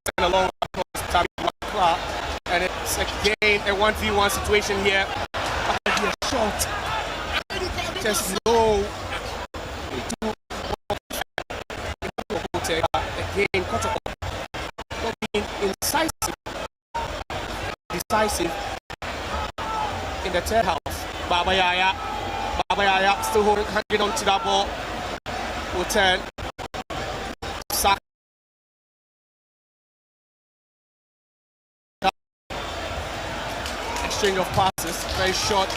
send a long one, and it's again a 1v1 situation here. A shot, just low. Again, Kotoko not being decisive in the third half. Baba Yaya still hanging on to that ball. Will turn. Sack. Exchange of passes, very short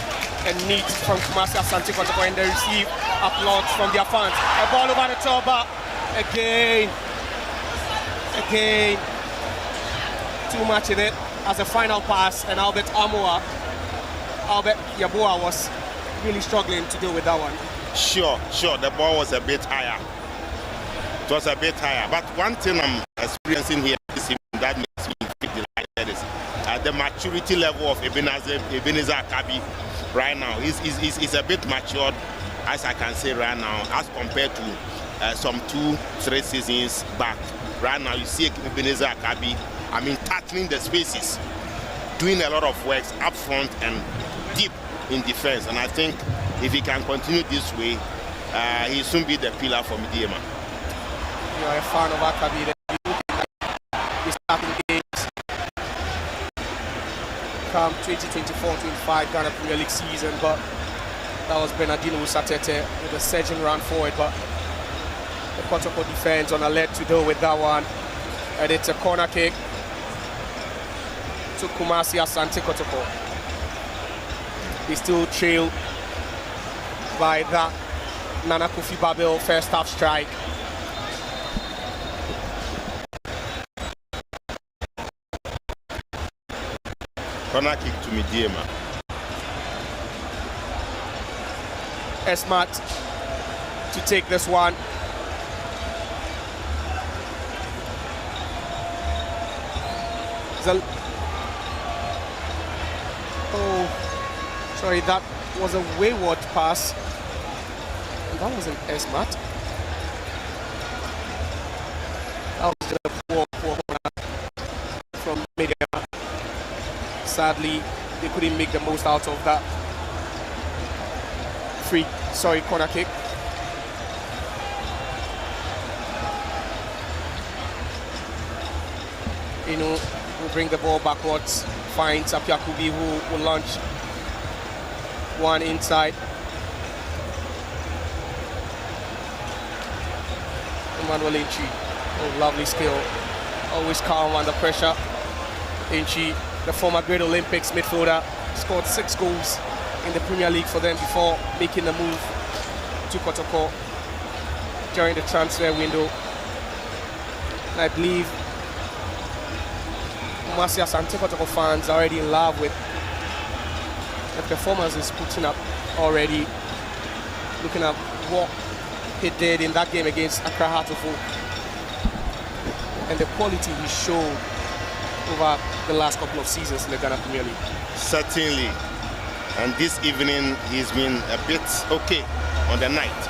and neat from Asante Kotoko, and they receive applause from their fans. A ball over the top, but again, too much in it as a final pass, and Albert Yeboah was really struggling to deal with that one. Sure, the ball was a bit higher. It was a bit higher, but one thing I'm experiencing here is that makes me feel delighted is the maturity level of Ebenezer Akabi right now. He's a bit matured, as I can say right now, as compared to some 2-3 seasons back. Right now, you see Ebenezer Akabi, tackling the spaces, doing a lot of works up front and deep in defense. And I think if he can continue this way, he'll soon be the pillar for Medeama. You are a fan of Akabi. He's starting games come 2024-25 Ghana Premier League season, but that was Bernardino Usatete with a surging run forward, but the Kotoko defense on alert to deal with that one, and it's a corner kick to Kumasi Asante Kotoko. He still trailed by that Nana Kofi Babel first half strike. Corner kick to Medeama. Esmat to take this one. Oh, sorry, that was a wayward pass. And that wasn't Esmat. That was just a poor from Medeama. Sadly, they couldn't make the most out of that corner kick. Will bring the ball backwards, finds Apiakubi, who will launch one inside. Emmanuel Inchi, oh, lovely skill, always calm under pressure. Inchi, the former Great Olympics midfielder, scored 6 goals in the Premier League for them before making the move to Kotoko during the transfer window. And I believe Kumasi Asante Kotoko fans are already in love with the performance he's putting up already. Looking at what he did in that game against Accra Heart of Oak and the quality he showed over the last couple of seasons in the Ghana Premier League. Certainly. And this evening, he's been a bit okay on the night.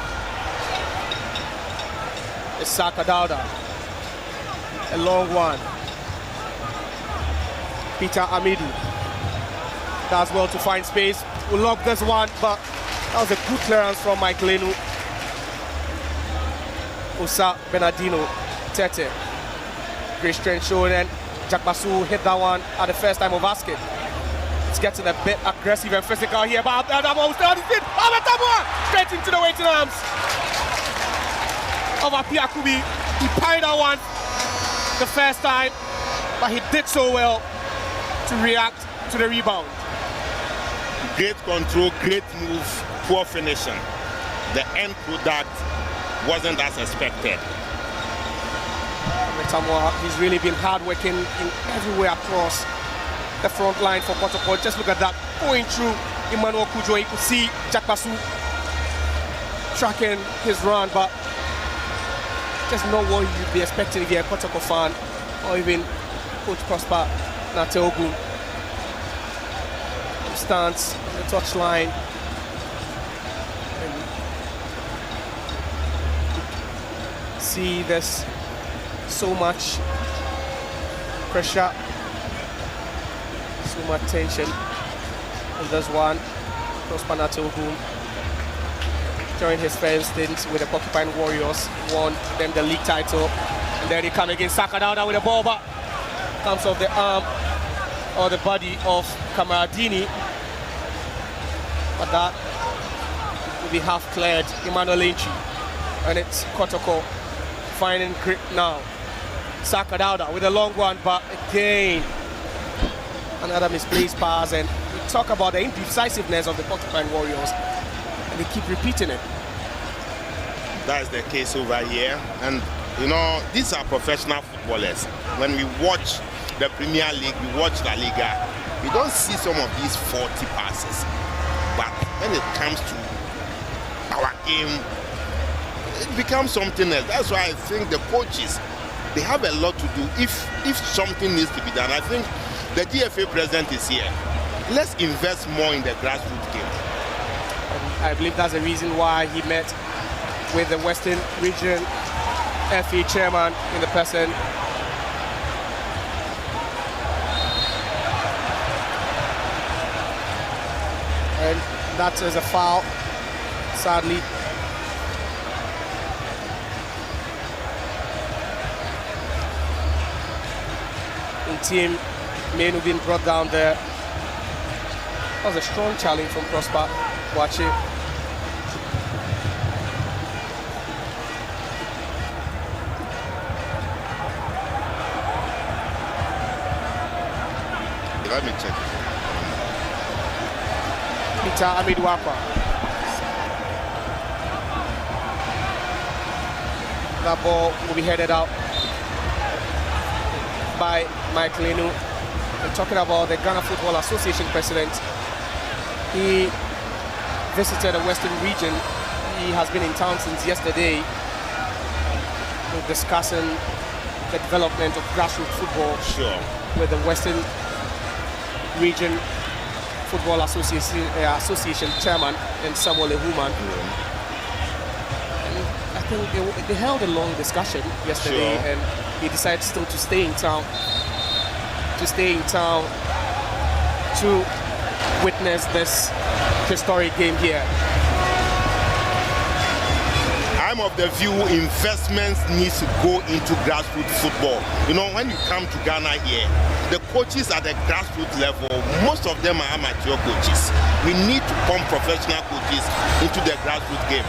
Isaka Dauda, a long one. Peter Amidu does well to find space. We'll lock this one, but that was a good clearance from Mike Lenu. Osa Bernardino Tete. Great strength shown, and Jack Basu hit that one at the first time of asking. It's getting a bit aggressive and physical here, but Adamo started it. Straight into the waiting arms of Apiakubi. He parried that one the first time, but he did so well to react to the rebound. Great control, great move, poor finishing. The end product wasn't as expected. He's really been hard-working in everywhere across the front line for Kotoko. Just look at that, going through Emmanuel Kujo. You could see Jack Basu tracking his run, but just not what you'd be expecting if you're a Kotoko fan, or even Coach Prosper Nateogun. He stands on the touchline and see this so much pressure. So much tension in this one. Prosper Natogu during his first stint with the Porcupine Warriors, won them the league title. And there they come again, Saka down with the ball, but comes off the arm or the body of Kamaradini. But that will be half cleared. Emmanuel Lynch, and it's Kotoko finding grip now. Saka Dauda with a long one, but again another misplaced pass. And we talk about the indecisiveness of the Porcupine Warriors, and they keep repeating it. That's the case over here. And you know, these are professional footballers. When we watch the Premier League, we watch La Liga, we don't see some of these 40 passes. But when it comes to our game, it becomes something else. That's why I think the coaches, they have a lot to do. If something needs to be done, I think the GFA president is here. Let's invest more in the grassroots game. I believe that's the reason why he met with the Western Region FA chairman in the person. And that is a foul, sadly. Team Menu being brought down there. That was a strong challenge from Prosper. Watch it. Let me check. Peter Amidwapa. That ball will be headed out by Michael Inu. We're talking about the Ghana Football Association president. He visited the Western region. He has been in town since yesterday. We're discussing the development of grassroots football with the Western Region Football Association chairman and Samuel Ehuman. And I think they held a long discussion yesterday, and he decided still to stay in town. To witness this historic game here. I'm of the view investments needs to go into grassroots football. You know, when you come to Ghana here, the coaches at the grassroots level, most of them are amateur coaches. We need to pump professional coaches into the grassroots game.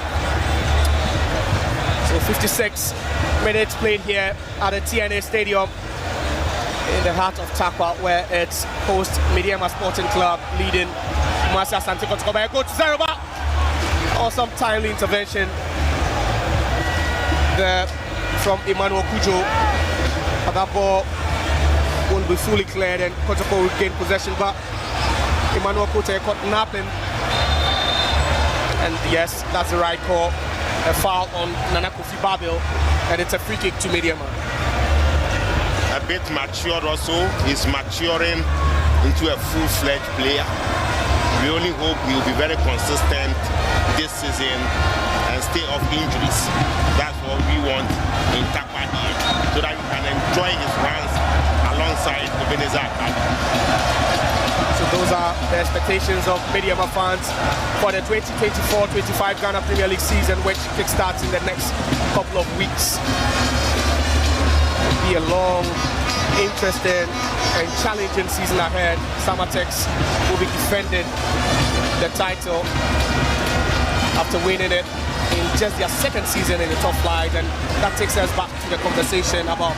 So 56 minutes played here at the TnA Stadium in the heart of Tarkwa, where it's host Medeama Sporting Club leading Kumasi Asante Kotoko by a goal to 0. Awesome timely intervention there from Emmanuel Kujo. But that ball will be fully cleared and Kotoko will gain possession, but Emmanuel Kujo caught napping. And yes, that's the right call. A foul on Nana Kofi Babil, and it's a free kick to Medeama. A bit matured also. He's maturing into a full-fledged player. We only hope he will be very consistent this season and stay off injuries. That's what we want in Tarkwa here, so that we can enjoy his runs alongside the Veneza Academy. So those are the expectations of Medeama fans for the 2024-25 Ghana Premier League season, which kickstarts in the next couple of weeks. It'll be a long, interesting and challenging season ahead. Samatex will be defending the title after winning it in just their second season in the top flight, and that takes us back to the conversation about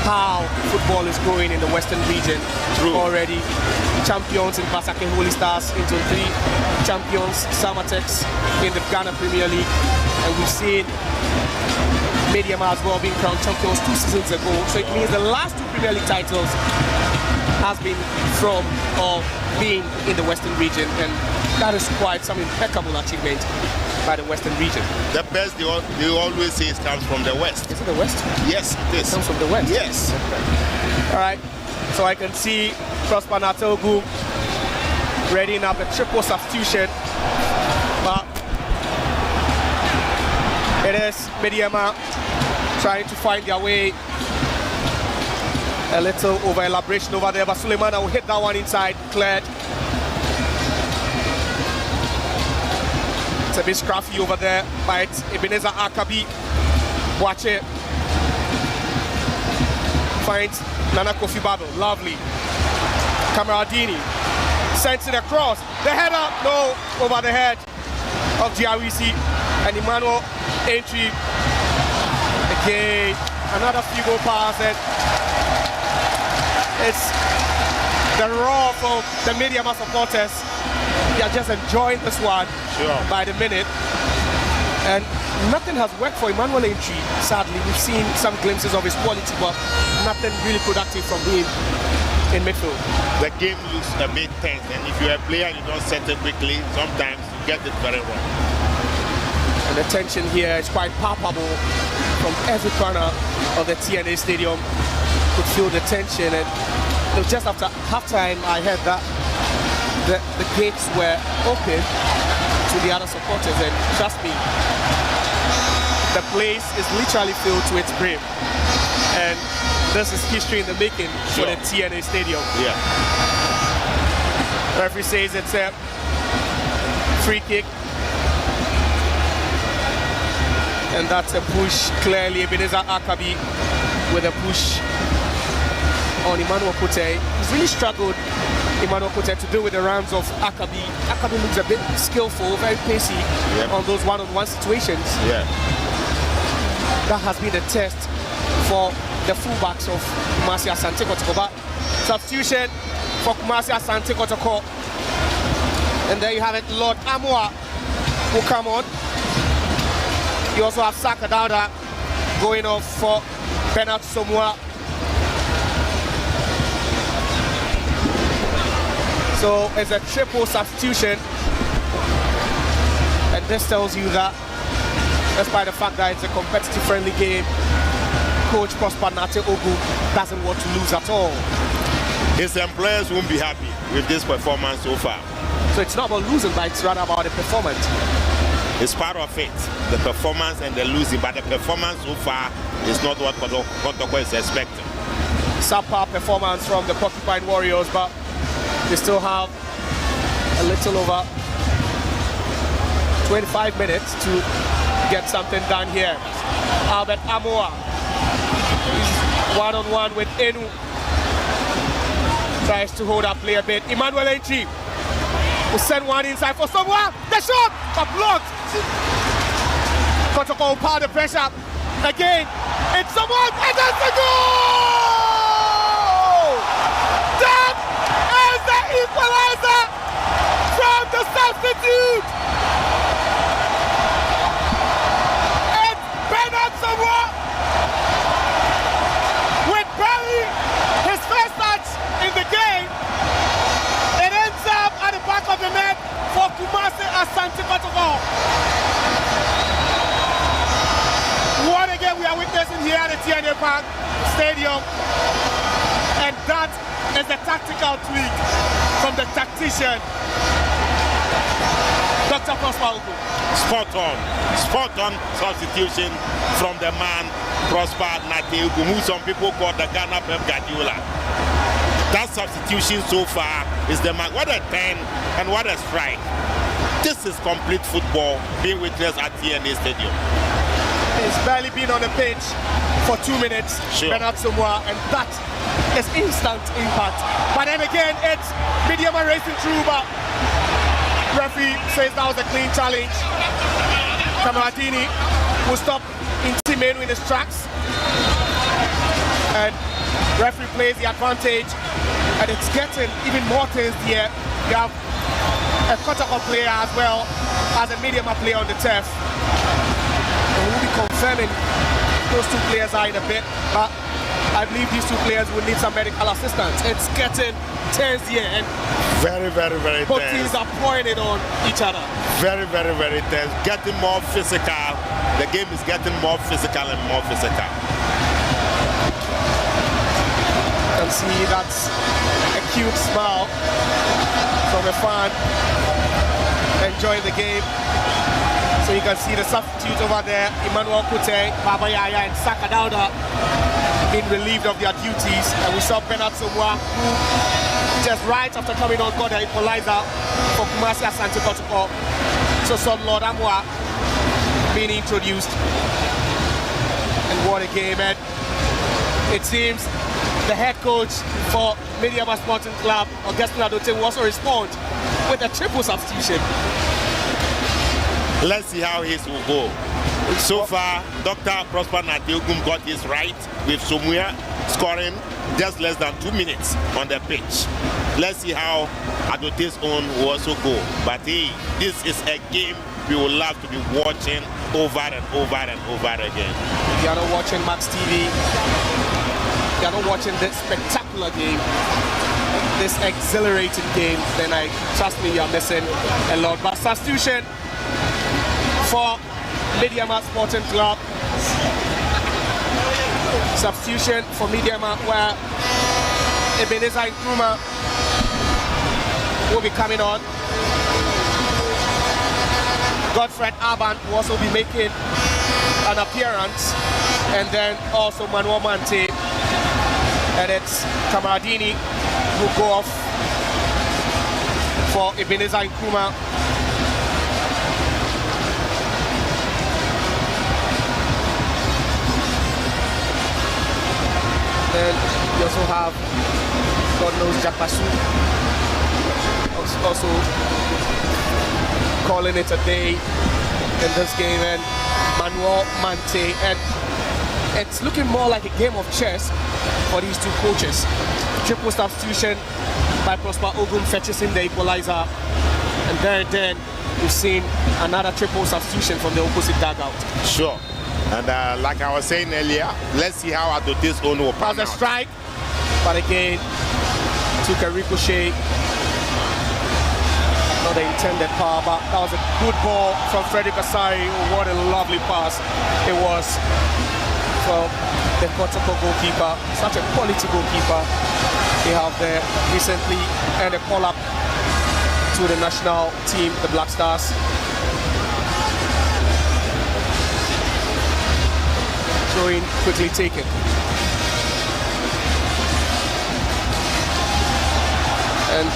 how football is going in the Western region. Already champions in Basake Holy Stars into 3 champions, Samatex in the Ghana Premier League, and we've seen Medeama as well being crowned champions 2 seasons ago. So it means the last 2 Premier League titles has been from or being in the Western region, and that is quite some impeccable achievement by the Western region. The best they always say it comes from the West. Is it the West? Yes, it is. It comes from the West? Yes. All right, so I can see Prosper Natogu readying up a triple substitution, but it is Medeama trying to find their way A little over elaboration over there, but Suleimana will hit that one inside, cleared. It's a bit scruffy over there, but it's Ebenezer Akabi. Watch it. Finds Nana Kofi Bado, lovely. Kamaradini sends it across. The header, no, over the head of Giawisi. And Emmanuel entry. Again, another few goal pass. And it's the roar from the Medeama supporters. They are just enjoying this one by the minute. And nothing has worked for Emmanuel Entry, sadly. We've seen some glimpses of his quality, but nothing really productive from him in midfield. The game looks a bit tense, and if you're a player and you don't set it quickly, sometimes you get it very wrong. And the tension here is quite palpable from every corner of the TnA Stadium. Could feel the tension, and just after halftime, I heard that the gates were open to the other supporters, and trust me, the place is literally filled to its brim. And this is history in the making for the TnA Stadium. Yeah. Referee says it's a free kick. And that's a push, clearly Ebenezer Akabi with a push on Emmanuel Kote. He's really struggled, Emmanuel Kote, to deal with the rounds of Akabi. Akabi looks a bit skillful, very pacey on those one-on-one situations. Yeah. That has been a test for the fullbacks of Kumasi Asante Kotoko. But substitution for Kumasi Asante Kotoko. And there you have it, Lord Amua will come on. You also have Saka Dauda going off for Bernard Somua. So it's a triple substitution. And this tells you that, despite the fact that it's a competitive friendly game, Coach Prosper Nate Ogu doesn't want to lose at all. His employers won't be happy with this performance so far. So it's not about losing, but it's rather about the performance. It's part of it, the performance and the losing, but the performance so far is not what Kotoko is expecting. Subpar performance from the Porcupine Warriors, but they still have a little over 25 minutes to get something done here. Albert Amoa is one-on-one with Enu. Tries to hold up play a bit. Emmanuel Entry will send one inside for someone. The shot, but blocked. Kotoko will power the pressure. Again, it's someone, and that's the goal! That is the equalizer from the substitute. It's Bernard Somua with Barry, his first touch in the game. It ends up at the back of the net for Kumasi Asante Kotoko. What again we are witnessing here at the TnA Stadium, and that is the tactical tweak from the tactician, Dr. Prosper Ugu. Spot on substitution from the man Prosper Nate Ugu, who some people call the Ghana Pep Guardiola. That substitution so far is the man. What a turn and what a strike. This is complete football being witnessed at TnA Stadium. He's barely been on the pitch for 2 minutes, Bernard Somua, and that is instant impact. But then again, it's Medeama racing through, but referee says that was a clean challenge. Kamaradini will stop Intimenu in his tracks, and referee plays the advantage, and it's getting even more tense here. You have a Kotoko player as well as a Medeama player on the turf. We'll be confirming those two players are in a bit, but I believe these two players will need some medical assistance. It's getting tense here, and very both tense. teams are pouring it on each other. Very tense. Getting more physical. The game is getting more physical and more physical. You can see that's a cute smile from a fan enjoying the game. So you can see the substitutes over there, Emmanuel Kote, Baba Yaya, and Saka Dauda. been relieved of their duties, and we saw Bernard Somwa, who just right after coming on got the equalizer for Kumasi Asante Kotoko. So some Lord Amwa being introduced, and what a game. And it seems the head coach for Medeama Sporting Club, Augustine Adote, will also respond with a triple substitution. Let's see how his will go. So far, Dr. Prosper Nadeogum got his right with Somua scoring just less than 2 minutes on the pitch. Let's see how Adote's own will also go. But hey, this is a game we will love to be watching over and over and over again. If you are not watching Max TV, if you are not watching this spectacular game, this exhilarating game, then trust me, you are missing a lot. But substitution for Medeama Sporting Club. Substitution for Medeama, where Ebenezer Nkrumah will be coming on. Godfred Aban will also be making an appearance, and then also Manuel Mante, and it's Kamaradini who go off for Ebenezer Nkrumah. Then you also have, God knows, Jakpasu also calling it a day in this game, and Manuel Mante, and it's looking more like a game of chess for these two coaches. Triple substitution by Prosper Ogum fetches in the equalizer, and then we've seen another triple substitution from the opposite dugout. Sure. And like I was saying earlier, let's see how Adote's own will pan out. A strike, but again, took a ricochet. Not the intended power, but that was a good ball from Frederick Asari. What a lovely pass it was from the Kotoko goalkeeper. Such a quality goalkeeper they have there. Recently earned a call-up to the national team, the Black Stars. Throwing quickly taken. And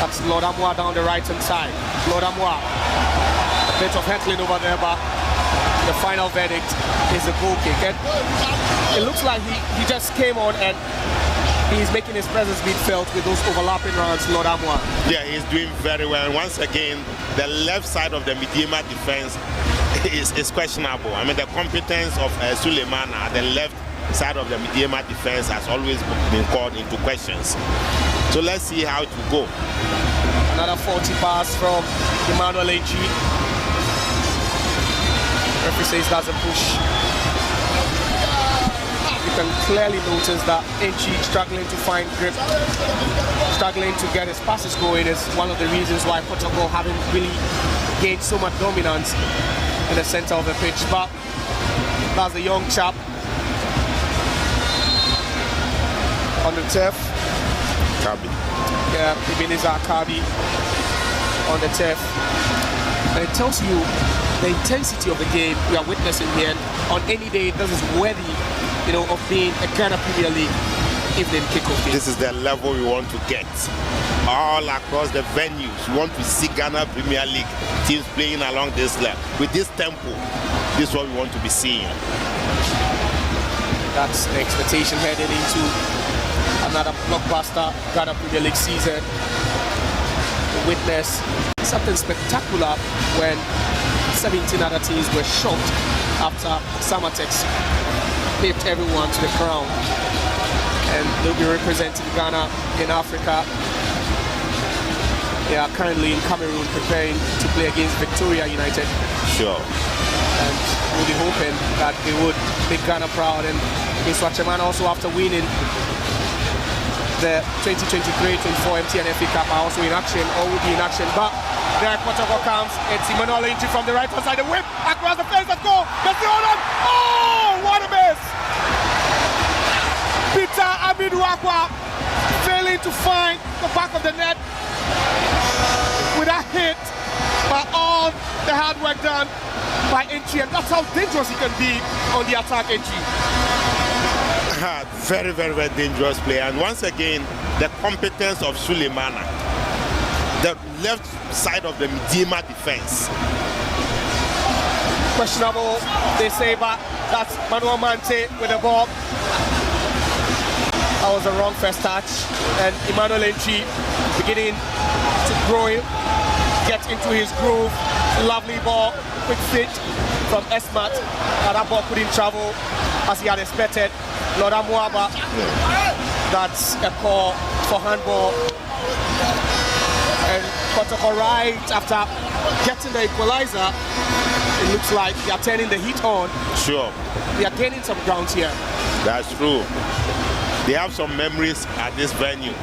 that's Lord Amwa down the right-hand side. Lord Amwa, a bit of heckling over there, but the final verdict is a goal kick. And it looks like he just came on and he's making his presence be felt with those overlapping rounds, Lord Amwa. Yeah, he's doing very well. And once again, the left side of the Medeama defense is questionable. I mean, the competence of Suleiman at the left side of the Medeama defense has always been called into questions. So let's see how it will go. Another 40 pass from Emmanuel Echi. Referee says that's a push. You can clearly notice that Echi struggling to find grip, struggling to get his passes going is one of the reasons why Kotoko haven't really gained so much dominance in the center of the pitch. But that's the young chap on the turf. Kabi. Yeah, Ebenezer Kabi on the turf. And it tells you the intensity of the game we are witnessing here. And on any day, this is worthy, of being a Ghana Premier League evening kickoff game. This is the level we want to get. All across the venues, we want to see Ghana Premier League teams playing along this level. With this tempo, this is what we want to be seeing. That's the expectation heading into another blockbuster Ghana Premier League season. We witnessed something spectacular when 17 other teams were shocked after Samatex pipped everyone to the ground. And they'll be representing Ghana in Africa. They are currently in Cameroon preparing to play against Victoria United. Sure. And we'll be hoping that they would make Ghana proud. And in Swatcheman also, after winning the 2023-24 MTN FA Cup, are also in action or will be in action. But there Kotoko comes. It's Emmanuel Inchi from the right hand side. The whip across the fence. Let's go. Let's go on. Oh, what a miss! Peter Abiduakwa failing to find the back of the net with a hit, but all the hard work done by Inchi, and that's how dangerous he can be on the attack, Inchi. Very, very, very dangerous player. And once again, the competence of Suleimana, the left side of the Medeama defense. Questionable, they say, but that's Manuel Mante with the ball. That was a wrong first touch. And Emmanuel Entry beginning to grow him, get into his groove. Lovely ball, quick fit from Esmat. That ball couldn't travel as he had expected. Loda Muaba, that's a call for handball. And Kotoko right after getting the equalizer, it looks like they are turning the heat on. Sure. They are gaining some ground here. That's true. They have some memories at this venue.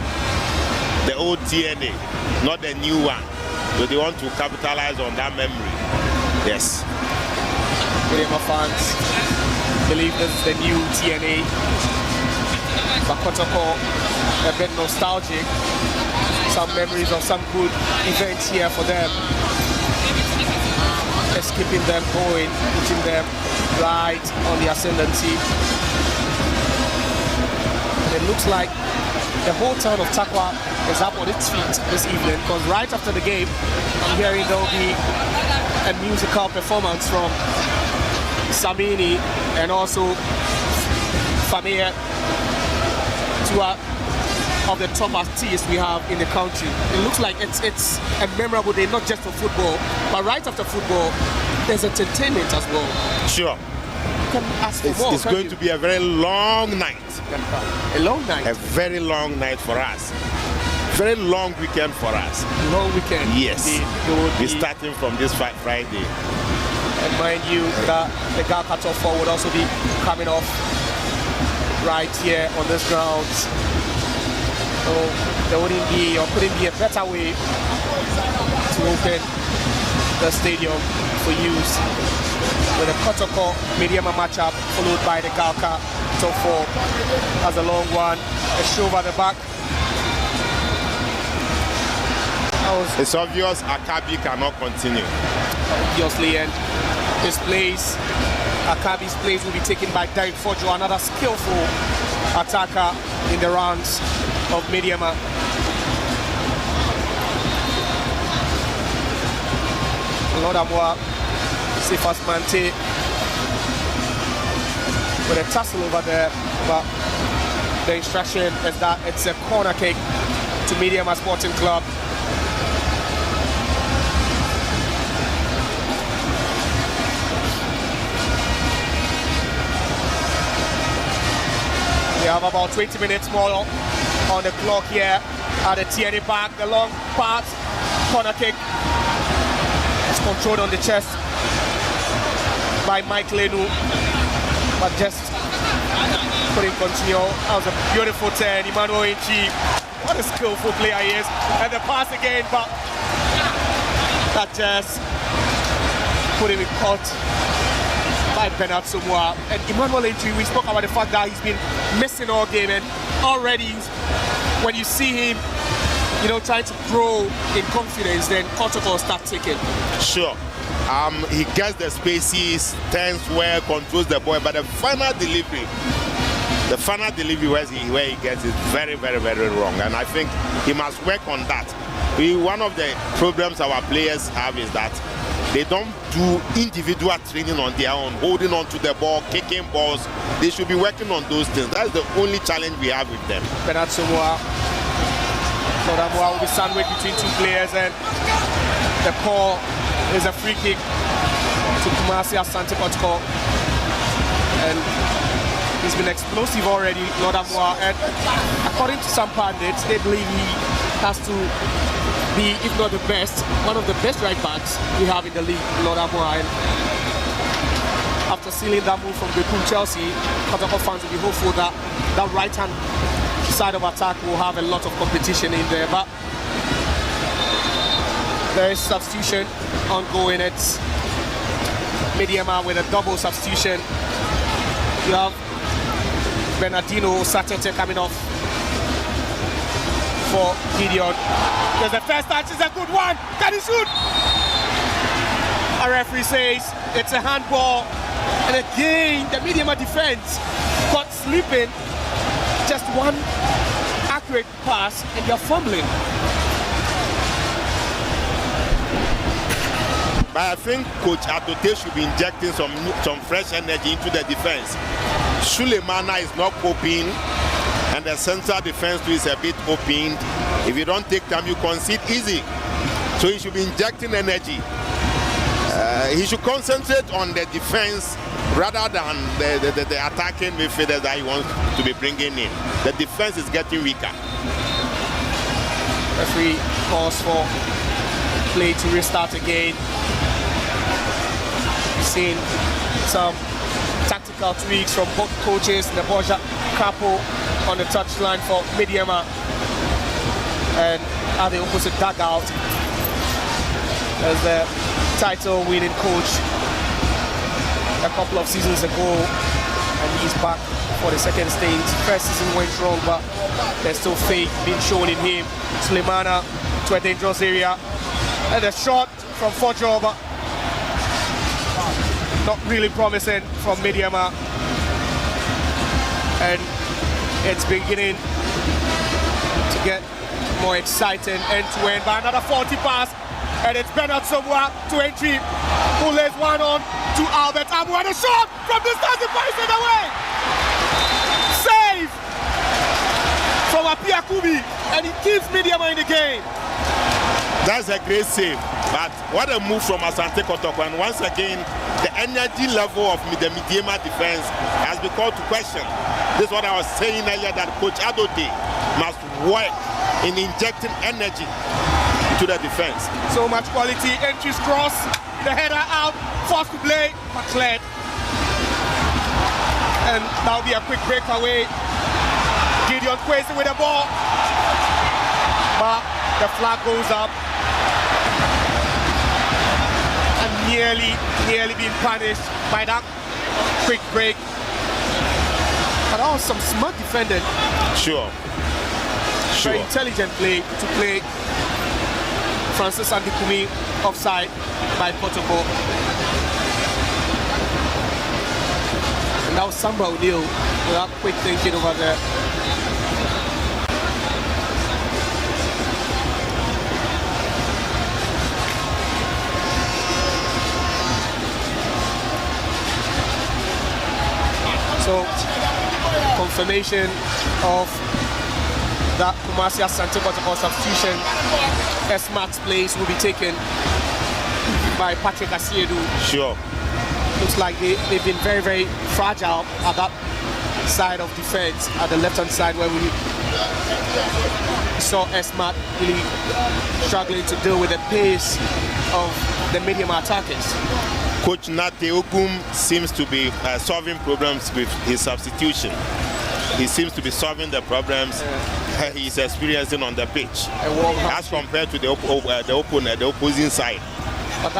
The old TnA, not the new one. So they want to capitalize on that memory. Yes. Medeama fans believe this is the new TnA. But Kotoko, a bit nostalgic. Some memories of some good events here for them. Just keeping them going, putting them right on the ascendancy. And it looks like the whole town of Tarkwa is up on its feet this evening, because right after the game, I'm hearing there will be a musical performance from Samini and also Famia, two of the top artists we have in the country. It looks like it's a memorable day, not just for football, but right after football, there's entertainment as well. Sure. You can ask for more. It's going to be a very long night. A long night? A very long night for us. Very long weekend for us. Long weekend? Yes. We're starting from this Friday. And mind you, the Gal Cutoff would also be coming off right here on this ground. So there wouldn't be or couldn't be a better way to open the stadium for use with a Kotoko Medeama matchup followed by the Galka top 4 as a long one, a shove at the back. It's obvious Akabi cannot continue. Obviously, and his place, Akabi's place will be taken by Derek Fojo, another skillful attacker in the ranks of Medeama. Lodamoa, Sifas Mante with a tussle over there, but the instruction is that it's a corner kick to Medeama Sporting Club. We have about 20 minutes more on the clock here at the TnA back. The long pass, corner kick. It's controlled on the chest by Mike Lenu, but just couldn't continue. That was a beautiful turn. Emmanuel Inchi, what a skillful player he is. And the pass again, but that just couldn't be caught by Bernard Samoa. And Emmanuel Inchi, we spoke about the fact that he's been missing all game, and already when you see him, you know, trying to grow in confidence, then Kotoko start taking. Sure. He gets the spaces, turns well, controls the ball, but the final delivery where he gets is very, very, very wrong. And I think he must work on that. One of the problems our players have is that they don't do individual training on their own, holding on to the ball, kicking balls. They should be working on those things. That's the only challenge we have with them. Bernard Samoa. Lodamoa will be sandwiched between two players, and the call is a free kick to Kumasi Asante Kotoko. And he's been explosive already, Lodamoa. And according to some pundits, they believe he has to be, if not the best, one of the best right backs we have in the league, Lodamoa. And after sealing that move from Bekum Chelsea, Kotoko fans will be hopeful that that right-hand side of attack will have a lot of competition in there. But there is substitution ongoing. It's Medeama with a double substitution. You have Bernardino Satete coming off for Gideon. There's the first touch, is a good one. Can he shoot? A referee says it's a handball. And again, the Medeama defense got sleeping just one accurate pass and you're fumbling. But I think Coach Adote should be injecting some fresh energy into the defense. Sulemana is not coping, and the central defense too is a bit opened. If you don't take time, you concede easy. So he should be injecting energy. He should concentrate on the defense rather than the attacking midfielders that he wants to be bringing in. The defense is getting weaker. Referee calls for play to restart again. We've seen some tactical tweaks from both coaches. Neboja Capo on the touchline for Medeama, and at the opposite dugout as the title-winning coach a couple of seasons ago, and he's back for the second stint. First season went wrong, but there's still faith being shown in him. Sulemana to a dangerous area, and a shot from Fojo, but not really promising from Medeama, and it's beginning to get more exciting end-to-end by another 40 pass, and it's Bernard Somwa to entry, who lays one on to Albert Abu, and a shot from distance, it away. Save from Apia Kubi, and he keeps Medeama in the game. That's a great save, but what a move from Asante Kotoko, and once again the energy level of the Medeama defense has been called to question. This is what I was saying earlier, that Coach Adote must work in injecting energy into the defense. So much quality, entries cross, the header out, forced to play, but cleared. And that'll be a quick breakaway. Gideon Kwesi with the ball, but the flag goes up. And nearly being punished by that quick break. But that was some smart defending. Sure. Very intelligent play to play Francis Andikumi offside by Kotoko. And that was Samba O'Neill with that quick thinking over there. So, confirmation of that Kumasi Asante Kotoko substitution. S-Max place will be taken by Patrick Asiedu. Sure. Looks like they've been very, very fragile at that side of defense, at the left-hand side, where we saw S-Max really struggling to deal with the pace of the Medeama attackers. Coach Nate Ogum seems to be solving problems with his substitution. He seems to be solving the problems he's experiencing on the pitch, as compared to the opponent, the opposing side. But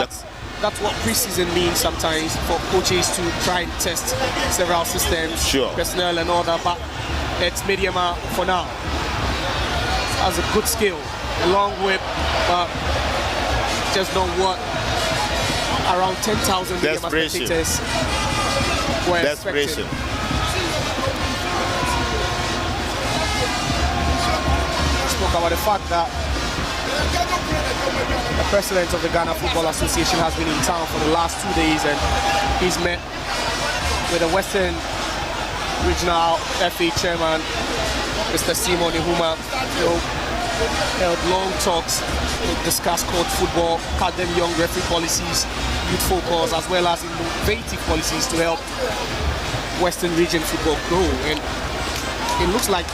that's what preseason means sometimes, for coaches to try and test several systems, personnel and all that. But it's Medeama for now. Has a good skill, a long whip, but just don't work. Around 10,000 Medeama spectators were expected. Spoke about the fact that the president of the Ghana Football Association has been in town for the last 2 days, and he's met with the Western Regional FA Chairman, Mr. Simon Ihuma. Held long talks to discuss court football, academy young referee policies, youth focus, as well as innovative policies to help Western region football grow. And it looks like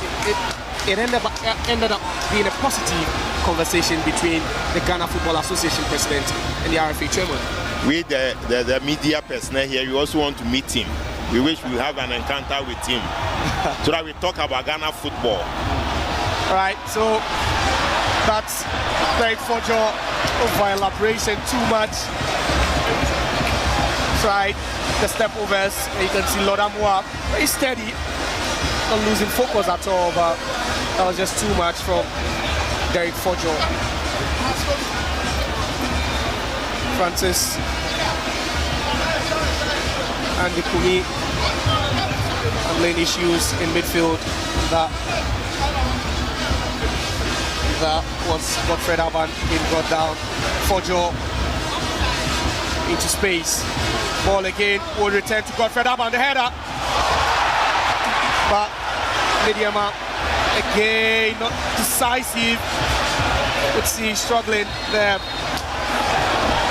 it ended up being a positive conversation between the Ghana Football Association president and the RFA chairman. We, the media personnel here, we also want to meet him. We wish we have an encounter with him so that we talk about Ghana football. Right, so that's Derek Fojo over elaboration too much. Tried the step overs, and you can see Lodamwa very steady, not losing focus at all, but that was just too much from Derek Fojo. Francis and the Kumi handling issues in midfield. that was Godfred Aban. He got down. Fojo into space. Ball again will return to Godfred Aban, the header. But Medeama again not decisive. Let's see, struggling there.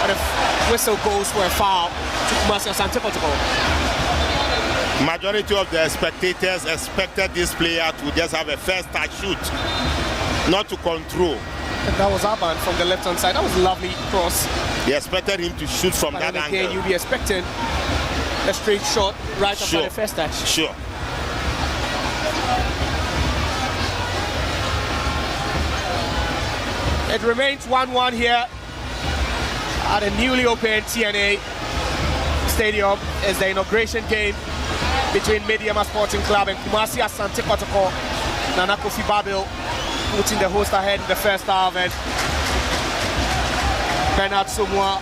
And the whistle goes for a foul to Kumasi Asante Kotoko. Majority of the spectators expected this player to just have a first touch shoot, not to control. And that was Aban from the left-hand side. That was a lovely cross. They expected him to shoot from that again, angle. you'll be expecting a straight shot right after the first touch. Sure. It remains 1-1 here at a newly opened TnA Stadium. Is the inauguration game between Medeama Sporting Club and Kumasi Asante Kotoko. Nana Kofi Babil putting the host ahead in the first half, and Bernard Sumwa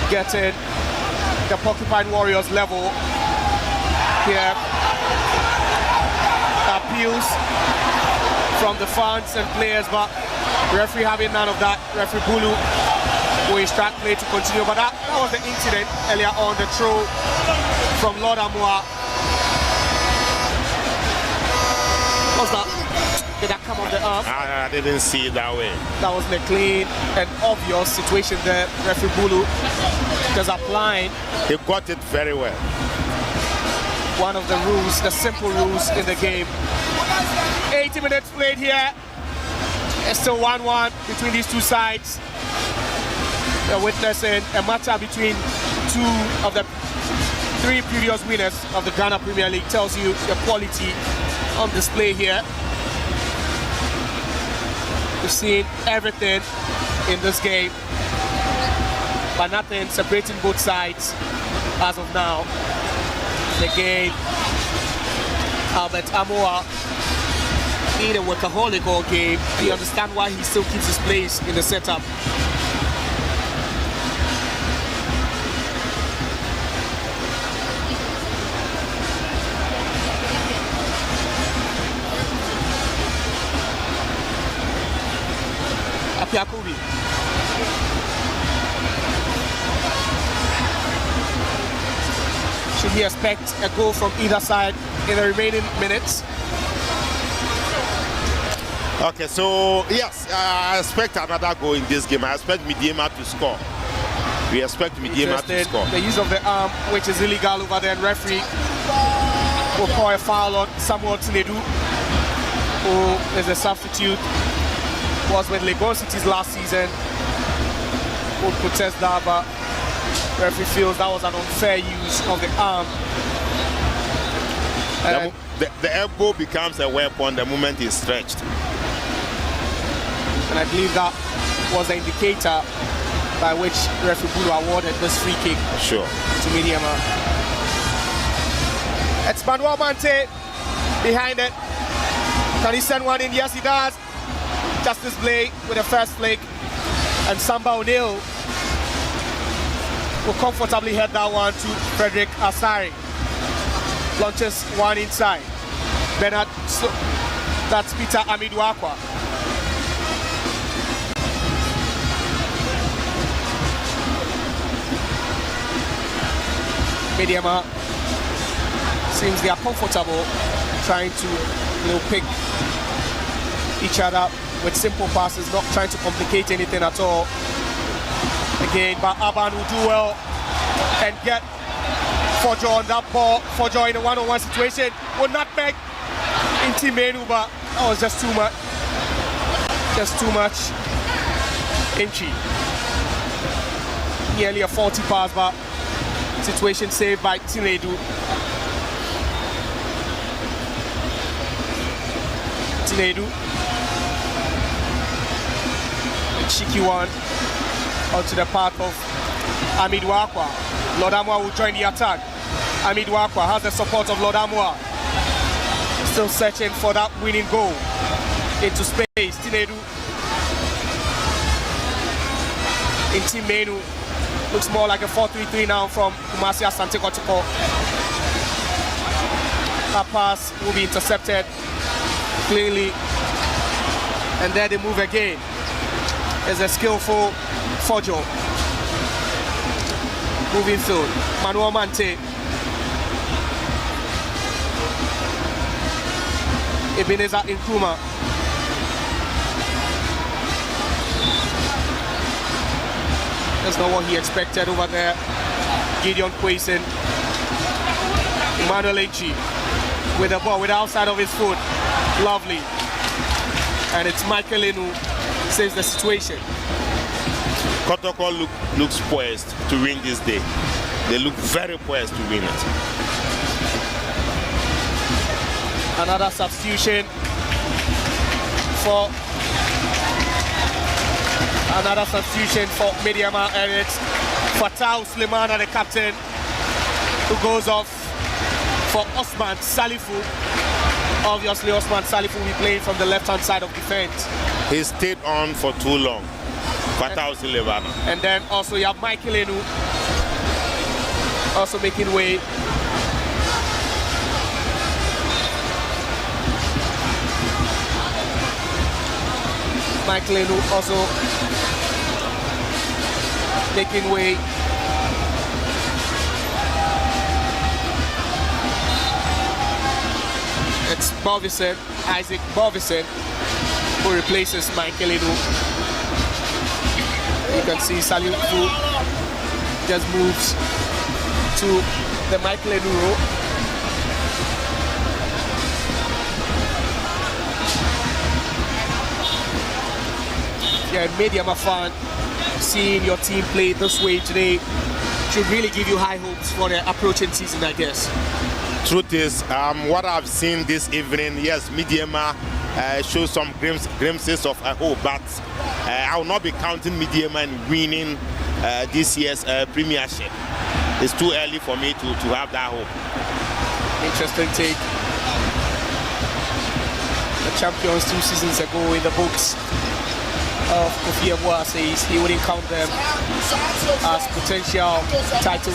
getting the Porcupine Warriors level here. Appeals from the fans and players, but referee having none of that. Referee Bulu will instruct play to continue, but that was the incident earlier on, the throw from Lord Amua. What's that? Did that come off the arm? I didn't see it that way. That was a clean and obvious situation there. Referee Bulu just applying. He got it very well. One of the rules, the simple rules in the game. 80 minutes played here. It's still 1-1 between these two sides. We're witnessing a matchup between two of the three previous winners of the Ghana Premier League. Tells you the quality on display here. We've seen everything in this game, but nothing separating both sides as of now. Again, Albert Amoa being a workaholic all game. We understand why he still keeps his place in the setup. Apiakubi. Should we expect a goal from either side in the remaining minutes? Okay, so yes, I expect another goal in this game. I expect Medeama to score. We expect Medeama to score. The use of the arm, which is illegal over there, and referee will call a foul on Samuel Tinedu, who is a substitute, was with Legon Cities last season. Would protest that, but referee feels that was an unfair use of the arm. The elbow becomes a weapon the moment it's stretched. And I believe that was the indicator by which referee Bulu awarded this free kick to Medeama. It's Manuel Mante behind it. Can he send one in? Yes, he does. Justice Blake with the first flick. And Samba O'Neill will comfortably head that one to Frederick Asari. Launches one inside. Bernard, that's Peter Amiduakwa. Medeama seems they are comfortable trying to, pick each other with simple passes, not trying to complicate anything at all. Again, but Aban will do well and get Fojo on that ball. Fojo in a one-on-one situation will not beg into Menu, but that was just too much. Just too much. Inchi. Nearly a 40 pass, but situation saved by Tinedu. Tinedu. A cheeky one onto the path of Amiduakwa. Lodamwa will join the attack. Amiduakwa has the support of Lodamwa. Still searching for that winning goal. Into space. Tinedu. Into Menu. Looks more like a 4-3-3 now from Kumasi Asante Kotoko. That pass will be intercepted cleanly. And then they move again. It's a skillful Fojo. Moving field. Manuel Mante. Ebenezer Nkrumah. That's not what he expected over there. Gideon Quaison. Emmanuel Echi with the ball with the outside of his foot. Lovely. And it's Michael Enu saves the situation. Kotoko looks poised to win this day. They look very poised to win it. Another substitution for Medeama, and it's Fatau Slimana, the captain, who goes off for Osman Salifu. Obviously, Osman Salifu will be playing from the left-hand side of defense. He stayed on for too long. Fatau Slimana. And then also you have Michael Enu also making way. Michael Enu also making way. It's Bovison, Isaac Bovison, who replaces Michael Enu. You can see Salifu just moves to the Michael Enu role. If you're a Medeama fan, seeing your team play this way today should really give you high hopes for the approaching season, I guess. Truth is, what I've seen this evening, yes, Medeama shows some glimpses of hope, but I will not be counting Medeama in winning this year's premiership. It's too early for me to have that hope. Interesting take. The champions 2 seasons ago in the books of Kofi Ebuwa says he wouldn't count them as potential title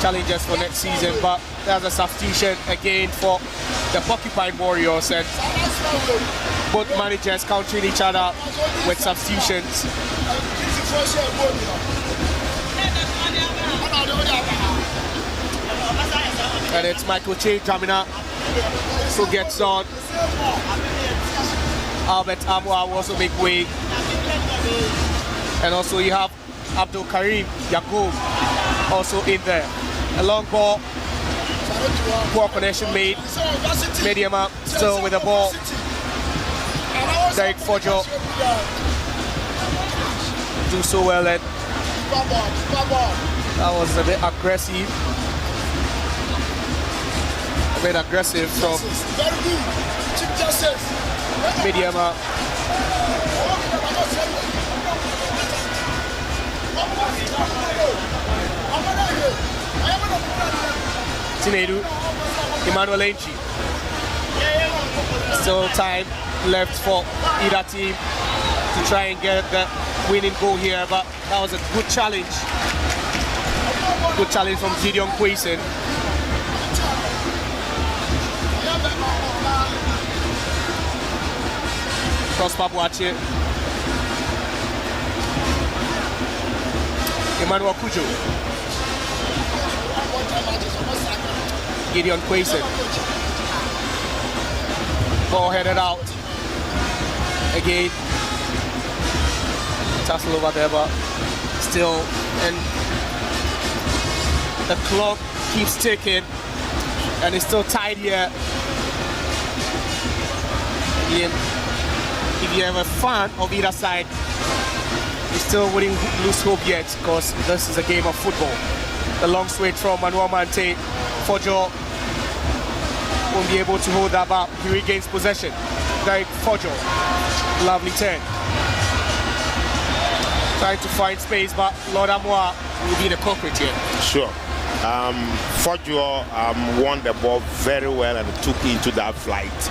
challengers for next season, but there's a substitution again for the Porcupine Warriors, and both managers countering each other with substitutions. And it's Michael Che Jamina who gets on. Albert Amwa will also make way. And also you have Abdul Karim Yakub also in there. A long ball, poor connection made. Medeama still with the ball. Derek Fojo do so well, and that was a bit aggressive. A bit aggressive from Medeama. Tinedu, Emmanuel Echi. Still time left for either team to try and get the winning goal here, but that was a good challenge. Good challenge from Gideon Quaison. Prosper Boache. Emmanuel Kujo. Gideon Quaison. Ball headed out. Again. Tussle over there, but still, and the clock keeps ticking, and it's still tied here. Again, if you're a fan of either side, you still wouldn't lose hope yet, because this is a game of football. The long switch from Manuel Mante. Fojo won't be able to hold that back. He regains possession. Derek Fojo, lovely turn. Trying to find space, but Lord Amoa will be the culprit here. Sure. Fojo won the ball very well and took into that flight.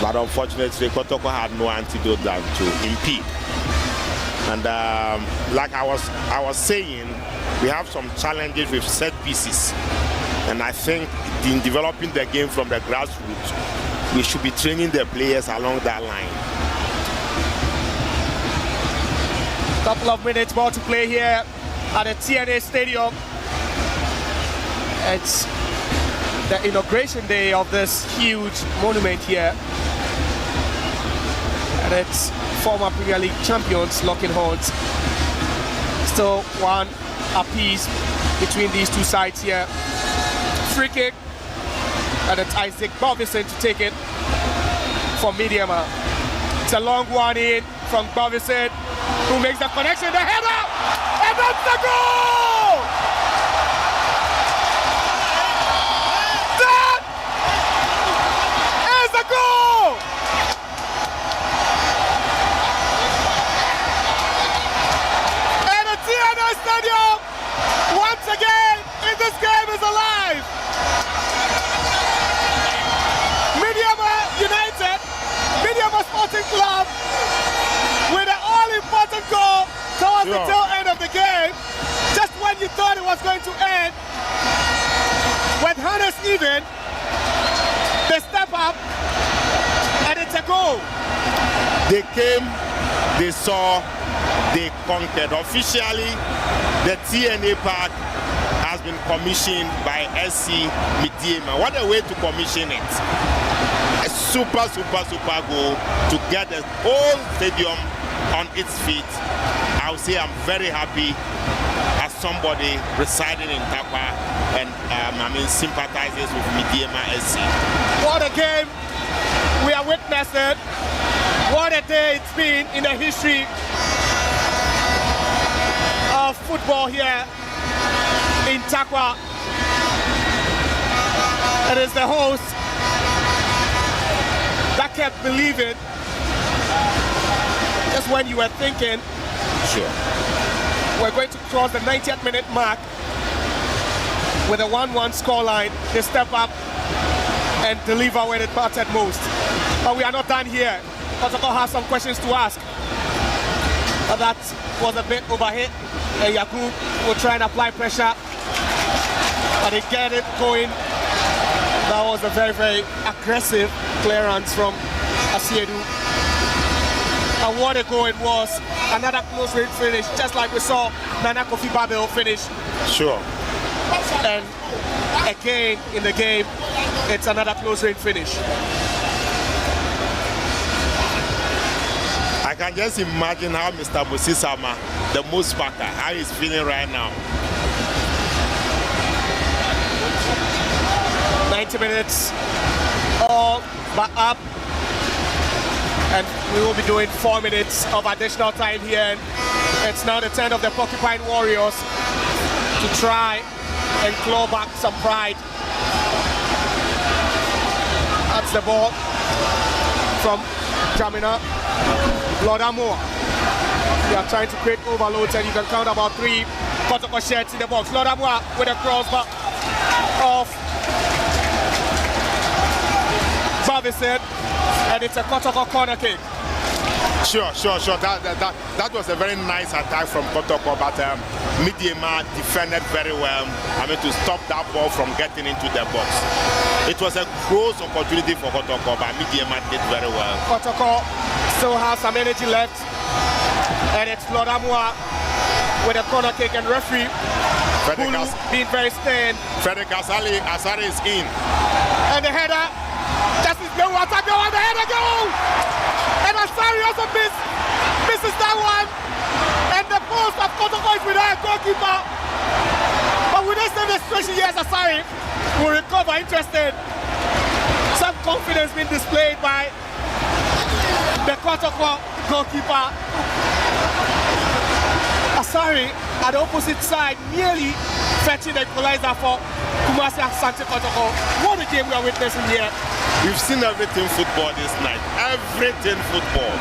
But unfortunately, Kotoko had no antidote than to impede. And like I was saying, we have some challenges with set pieces. And I think in developing the game from the grassroots, we should be training the players along that line. Couple of minutes more to play here at the TnA Stadium. It's the inauguration day of this huge monument here. And it's former Premier League champions locking horns. Still one apiece between these two sides here. Free kick, and it's Isaac Bovison to take it from Medeama. It's a long one in from Bovison, who makes the connection, the header, and that's the goal! That is the goal! And the TnA Stadium, once again, in this game is alive! Medeama Sporting Club with an all-important goal towards the tail end of the game. Just when you thought it was going to end, when Hannes even, they step up and it's a goal. They came, they saw, they conquered. Officially, the TnA Park has been commissioned by SC Medeama. What a way to commission it. A super goal to get the whole stadium on its feet. I would say I'm very happy as somebody residing in Tarkwa and sympathizes with Medeama SC. What a game we are witnessing. What a day it's been in the history of football here in Tarkwa. It is the host that kept believing just when you were thinking, sure, we're going to cross the 90th minute mark with a 1-1 scoreline. They step up and deliver when it mattered most. But we are not done here. Kotoko has some questions to ask. But that was a bit overhit. And Yakub will try and apply pressure, but they get it going. That was a very aggressive clearance from Asiedu. And what a goal it was. Another close range finish, just like we saw Nana Kofi Babel finish. Sure. And again in the game, it's another close range finish. I can just imagine how Mr. Musisama, the most backer, how he's feeling right now. 90 minutes, all but up. And we will be doing 4 minutes of additional time here. It's now the turn of the Porcupine Warriors to try and claw back some pride. That's the ball from Jamina. Lodamo. They are trying to create overloads, and you can count about 3 Kotoko sheds in the box. Lodamo with a crossbar of Bavison, and it's a Kotoko corner kick. Sure. That was a very nice attack from Kotoko, but Medeama defended very well. To stop that ball from getting into the box. It was a close opportunity for Kotoko, but Medeama did very well. Kotoko still has some energy left, and it's Lodamua with a corner kick, and referee Bulu being very stern. Frederick Asari is in. And the header, Justice Bewu attack, and the header goal! And Asari also misses that one. And the post of Kotoko is without a goalkeeper. But with this demonstration, yes, Asari will recover. Interested. Some confidence being displayed by the Kotoko goalkeeper. Asari at the opposite side, nearly fetching the equalizer for Kumasi Asante Kotoko. What a game we are witnessing here. We've seen everything football this night. Everything football.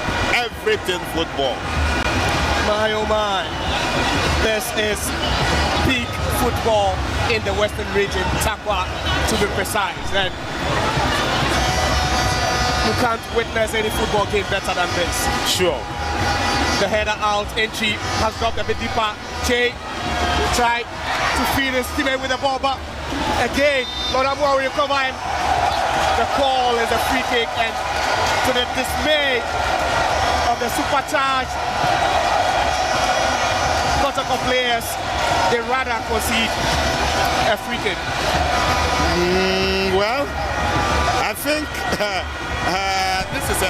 My oh my. This is peak football in the Western region, Tarkwa to be precise. And you can't witness any football game better than this. Sure. The header out, entry has dropped a bit deeper. Che tried to feed his teammate with the ball, but Again, Lodabu will recover, and the call is a free kick, and to the dismay of the supercharged Kotoko players, they rather concede a free kick. Well, I think this is a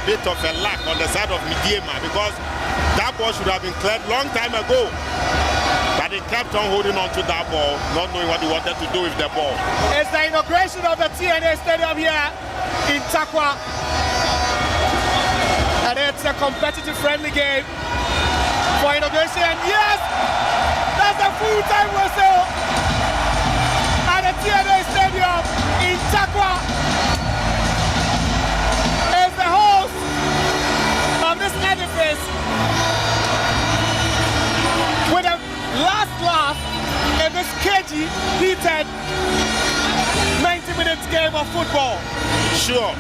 bit of a lack on the side of Medeama, because that ball should have been cleared long time ago. But they kept on holding on to that ball, not knowing what they wanted to do with the ball. It's the inauguration of the TnA Stadium here in Tarkwa. And it's a competitive, friendly game for inauguration. And yes, that's a full-time whistle at the TnA Stadium in Tarkwa. As the host of this edifice, with a last laugh in this cagey, heated 90-minute game of football. Sure.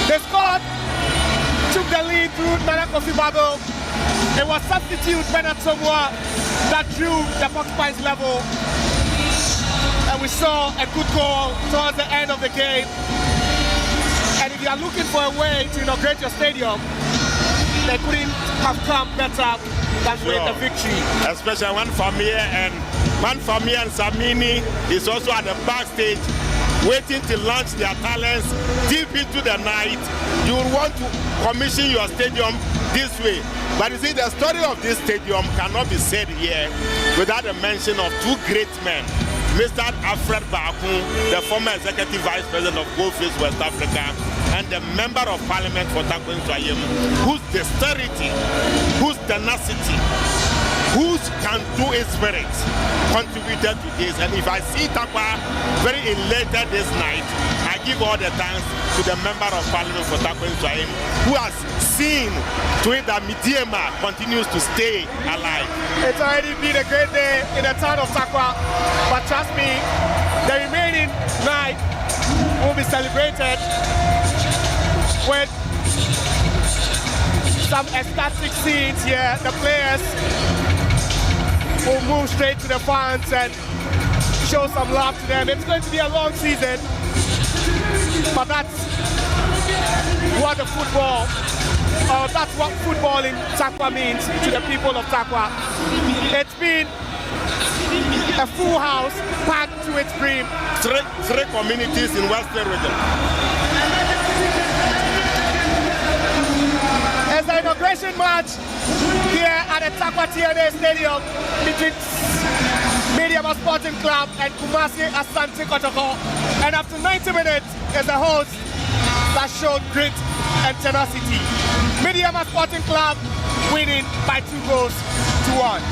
The squad took the lead through Nana Kofi Babo. It was substitute Bernard Samoa that drew the Porcupines level. And we saw a good goal towards the end of the game. And if you are looking for a way to inaugurate your stadium, they couldn't have come better than with the victory. Especially when Famia and Samini is also at the backstage, waiting to launch their talents deep into the night. You will want to commission your stadium this way. But you see, the story of this stadium cannot be said here without a mention of two great men. Mr. Alfred Bakun, the former executive vice president of Goldfish West Africa, and the member of parliament for Tarkwa Swayem, whose dexterity, whose tenacity, whose can-do spirit contributed to this. And if I see Tarkwa very elated this night, I give all the thanks to the member of parliament for Tarkwa Swayem, who has seen to it that Medeama continues to stay alive. It's already been a great day in the town of Tarkwa, but trust me, the remaining night will be celebrated with some ecstatic scenes here. The players will move straight to the fans and show some love to them. It's going to be a long season, but that's what the football, or that's what football in Tarkwa means to the people of Tarkwa. It's been a full house, packed to its brim. Three communities in Western region. As the inauguration match here at the Tarkwa TnA Stadium between Medeama Sporting Club and Kumasi Asante Kotoko. And after 90 minutes, is the host that showed grit and tenacity. Medeama Sporting Club winning by 2-1.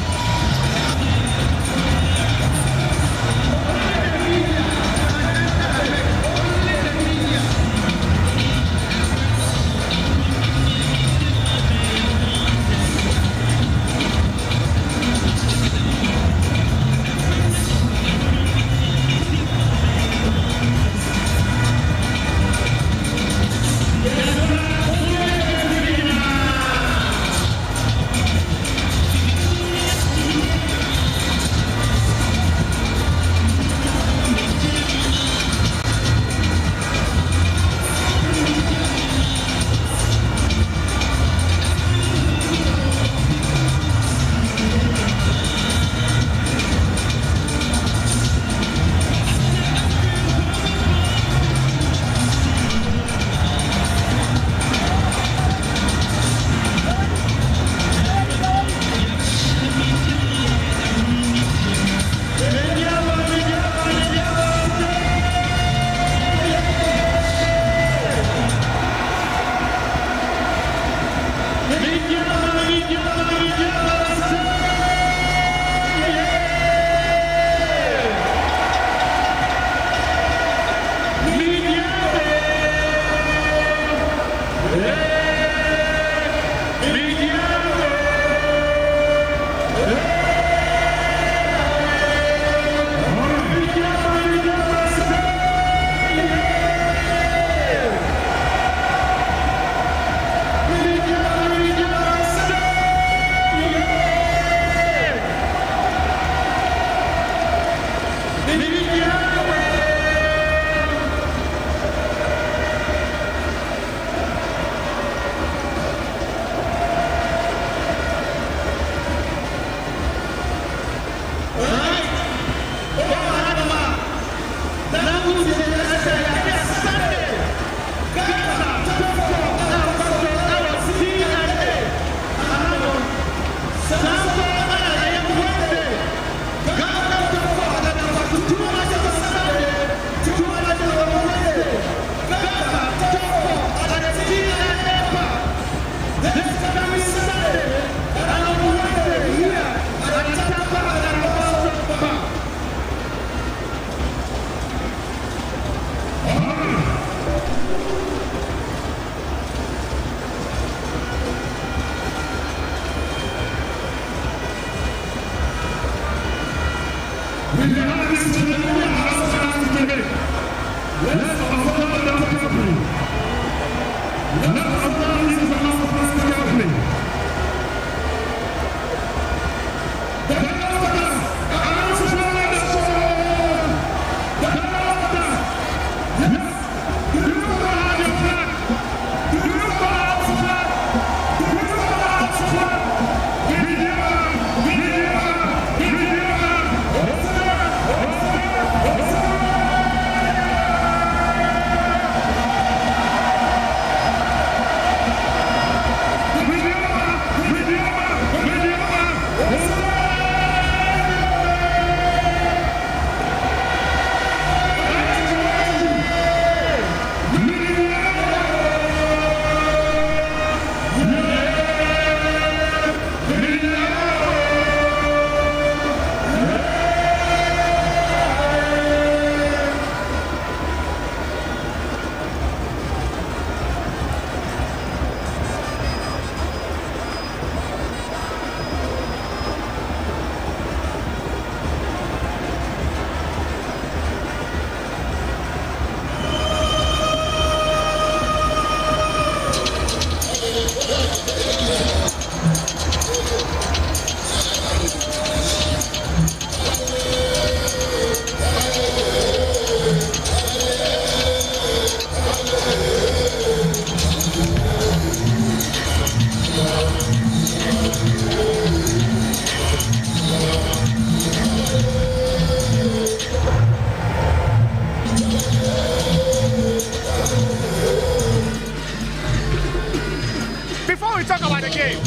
Before we talk about the game,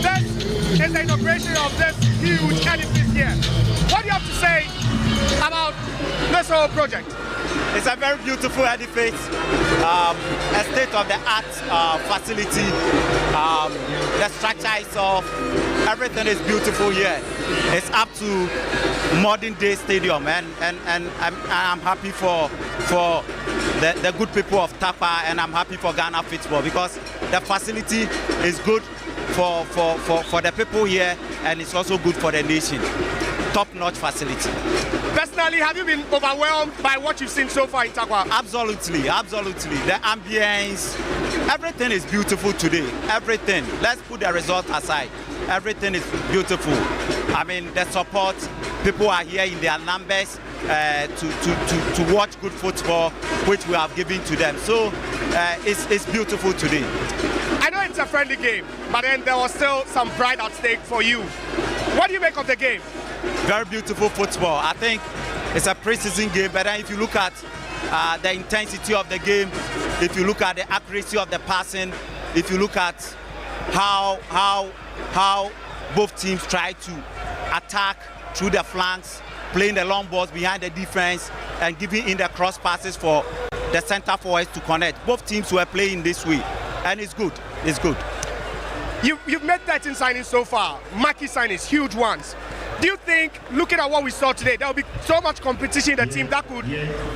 this is the inauguration of this huge edifice here. What do you have to say about this whole project? It's a very beautiful edifice, a state-of-the-art facility. The structure itself, everything is beautiful here. It's up to modern-day stadium, and I'm happy for the good people of Tarkwa, and I'm happy for Ghana football because the facility is good for the people here, and it's also good for the nation. Top-notch facility. Personally, have you been overwhelmed by what you've seen so far in Tarkwa? Absolutely, absolutely. The ambience, everything is beautiful today. Everything. Let's put the result aside. Everything is beautiful. I mean, the support, people are here in their numbers to watch good football, which we have given to them. So it's beautiful today. I know it's a friendly game, but then there was still some pride at stake for you. What do you make of the game? Very beautiful football. I think it's a pre-season game, but then if you look at the intensity of the game, if you look at the accuracy of the passing, if you look at how both teams try to attack through the flanks, playing the long balls behind the defense, and giving in the cross passes for the center forwards to connect. Both teams were playing this way, and it's good. It's good. You've made 13 signings so far, marquee signings, huge ones. Do you think, looking at what we saw today, there will be so much competition in the team that could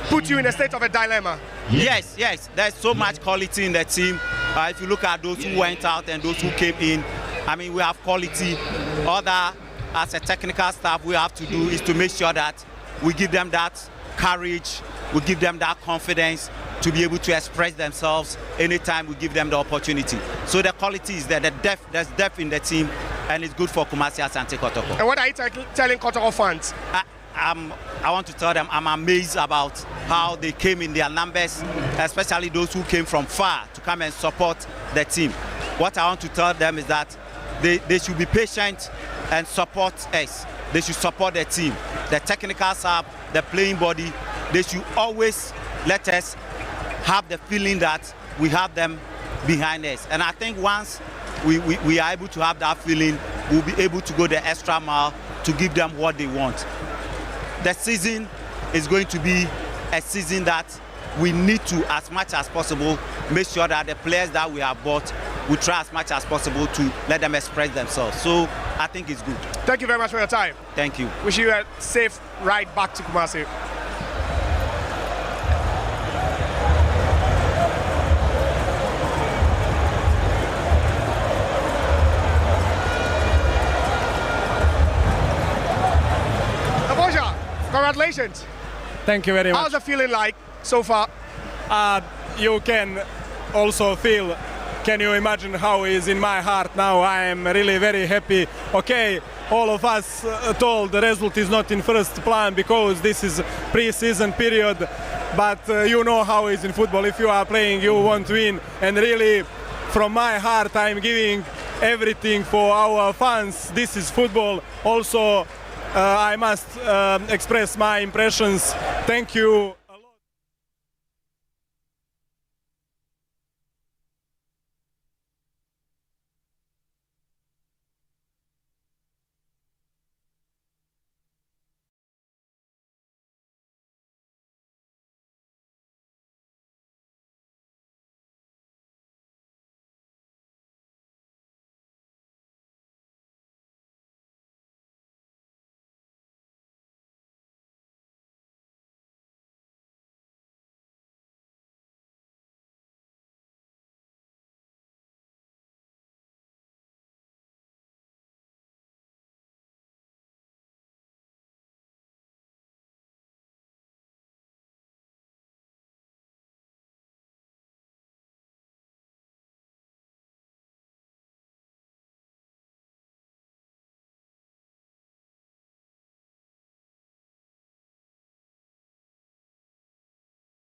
put you in a state of a dilemma? Yes, there's so much quality in the team. If you look at those who went out and those who came in, I mean, we have quality. As a technical staff, we have to do is to make sure that we give them that courage, we give them that confidence to be able to express themselves anytime we give them the opportunity. So the quality is there, there's depth in the team, and it's good for Kumasi Asante Kotoko. And what are you telling Kotoko fans? I want to tell them I'm amazed about how they came in their numbers, especially those who came from far to come and support the team. What I want to tell them is that they should be patient and support us. They should support the team, the technical staff, the playing body. They should always let us have the feeling that we have them behind us. And I think once we are able to have that feeling, we'll be able to go the extra mile to give them what they want. The season is going to be a season that we need to, as much as possible, make sure that the players that we have bought, we try as much as possible to let them express themselves. So I think it's good. Thank you very much for your time. Thank you. Wish you a safe ride back to Kumasi. Congratulations. Thank you very much. How's the feeling like so far? You can also feel, can you imagine how it is in my heart now? I am really very happy. Okay, all of us told the result is not in first plan because this is pre-season period, but you know how it is in football. If you are playing, you want to win, and really from my heart I'm giving everything for our fans. This is football. Also I must express my impressions. Thank you.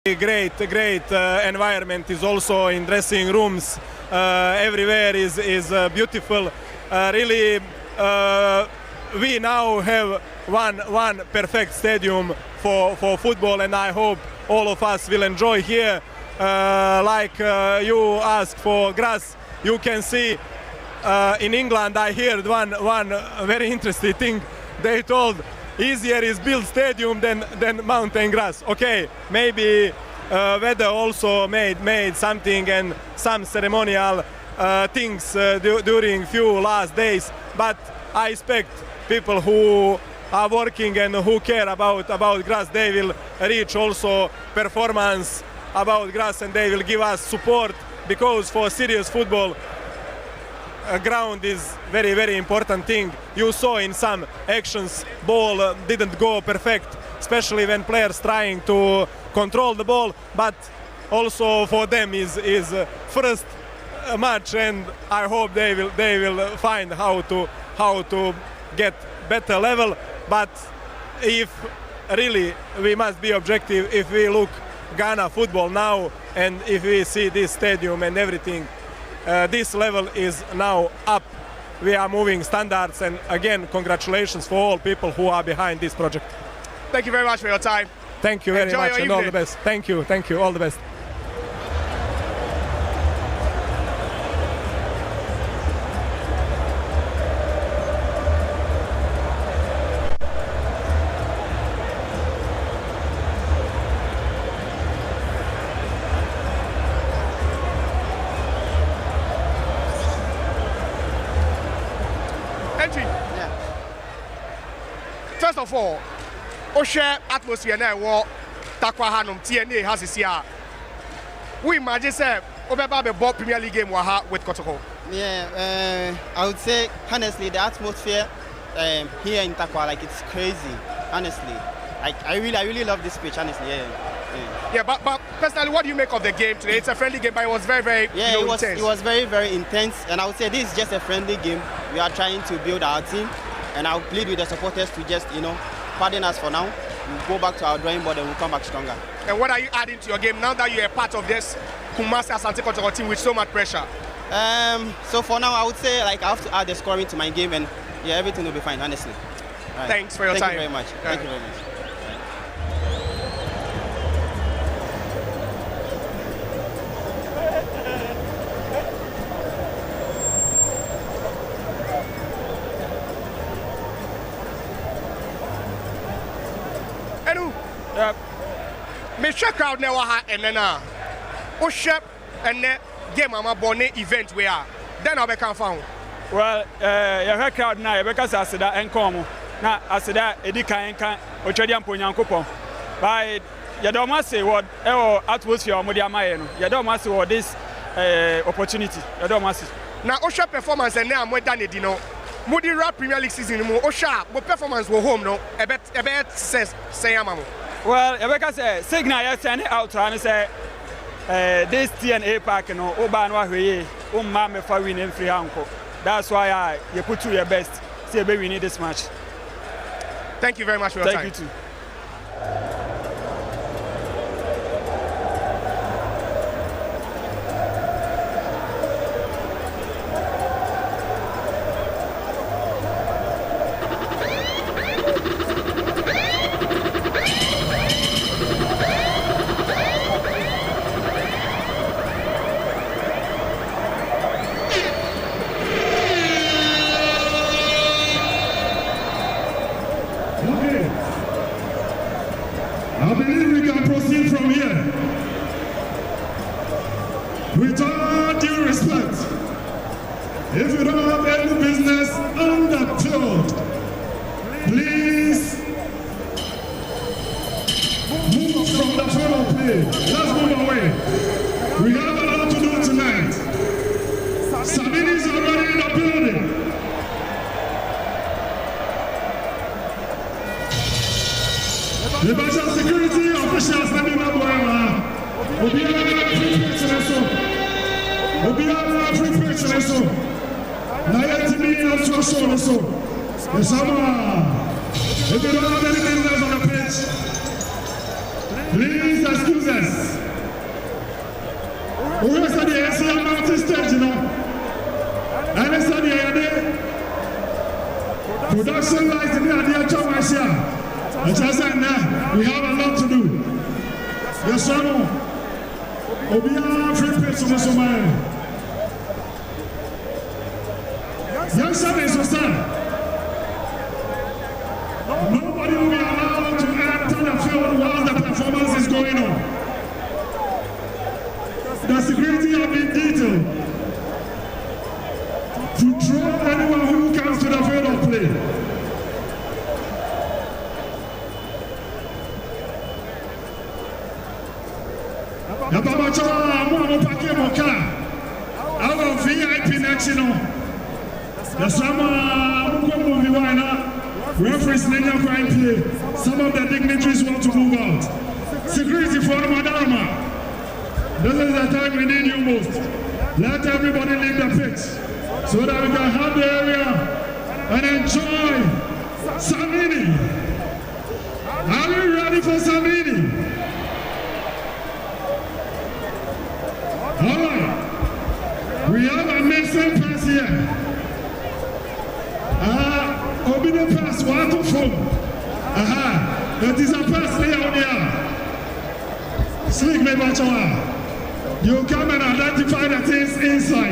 Great environment is also in dressing rooms. Everywhere is beautiful. Really, we now have one perfect stadium for football, and I hope all of us will enjoy here. Like you asked for grass, you can see in England. I heard one very interesting thing. They told easier is build stadium than mountain grass. Okay, maybe weather also made something and some ceremonial things during few last days, but I expect people who are working and who care about grass, they will reach also performance about grass, and they will give us support, because for serious football ground is very important thing. You saw in some actions ball didn't go perfect, especially when players trying to control the ball, but also for them is first match, and I hope they will find how to get better level. But if really we must be objective, if we look Ghana football now and if we see this stadium and everything, this level is now up. We are moving standards, and again, congratulations for all people who are behind this project. Thank you very much for your time. Thank you very much, and all the best. Thank you, all the best. First of all, share atmosphere now what Tarkwa Hanum TnA has this year. We imagine say Obeba the ball Premier League game with Kotoko. Yeah, I would say honestly the atmosphere here in Tarkwa, like, it's crazy. Honestly, like I really love this pitch. Honestly, yeah. But personally, what do you make of the game today? It's a friendly game, but it was very intense. It was very intense, and I would say this is just a friendly game. We are trying to build our team, and I'll plead with the supporters to just pardon us for now. We'll go back to our drawing board and we'll come back stronger. And what are you adding to your game now that you're a part of this Kumasi Asante Kotoko team with so much pressure? So for now, I would say like I have to add the scoring to my game, and yeah, everything will be fine, honestly. Right. Thanks for your time. Thank you very much. Thank you very much. Me check crowd now and then shep and then game ama bonnet event we are. Then I'll be found. Well, your crowd now because I said that and come. Now I said that Edika and can Ochadian Punyankopo. By you don't must say what atmosphere Medeama. You don't must say what this opportunity. You don't must. Now Osha performance and now more than it, Mudira Premier League season Osha but performance will home no a bet says say amamo. Well, Rebecca said, signal you send it out and say, this TnA Park, you know, Obanwa Huye, Mame for winning free uncle. That's why you put to your best. See, baby, we need this match. Thank you very much for your time. Thank you too. I believe we can proceed from here. With all due respect, if you don't have any business on the field, please move from the field of play. Let's move away. We have a lot to do tonight. Sabini is already in the building. The Bashar security officials standing up where we are free picture. We are free picture. Nayatini also so. The summer. If you don't have any business on the pitch, please excuse us. We are studying the ACL Mountain Stage, you know. And it's studying production lights in the idea of Marcia. As I said now, we have a lot to do. Yes, sir. Obia free pitch to the Somali. Young son is son. Nobody will be allowed to enter the field while the performance is going on. The security have been detailed to draw anyone who comes to the field of play. Our VIP next, you know. The summer movie referees crime play. Some of the dignitaries want to move out. Security for Medeama. This is the time we need you most. Let everybody leave the pitch so that we can have the area and enjoy Samini. Are we ready for Samini? Alright, we have a missing pass here. Obino pass, one to four. That is a pass there. Slick me, Bachawa. You come and identify the things inside.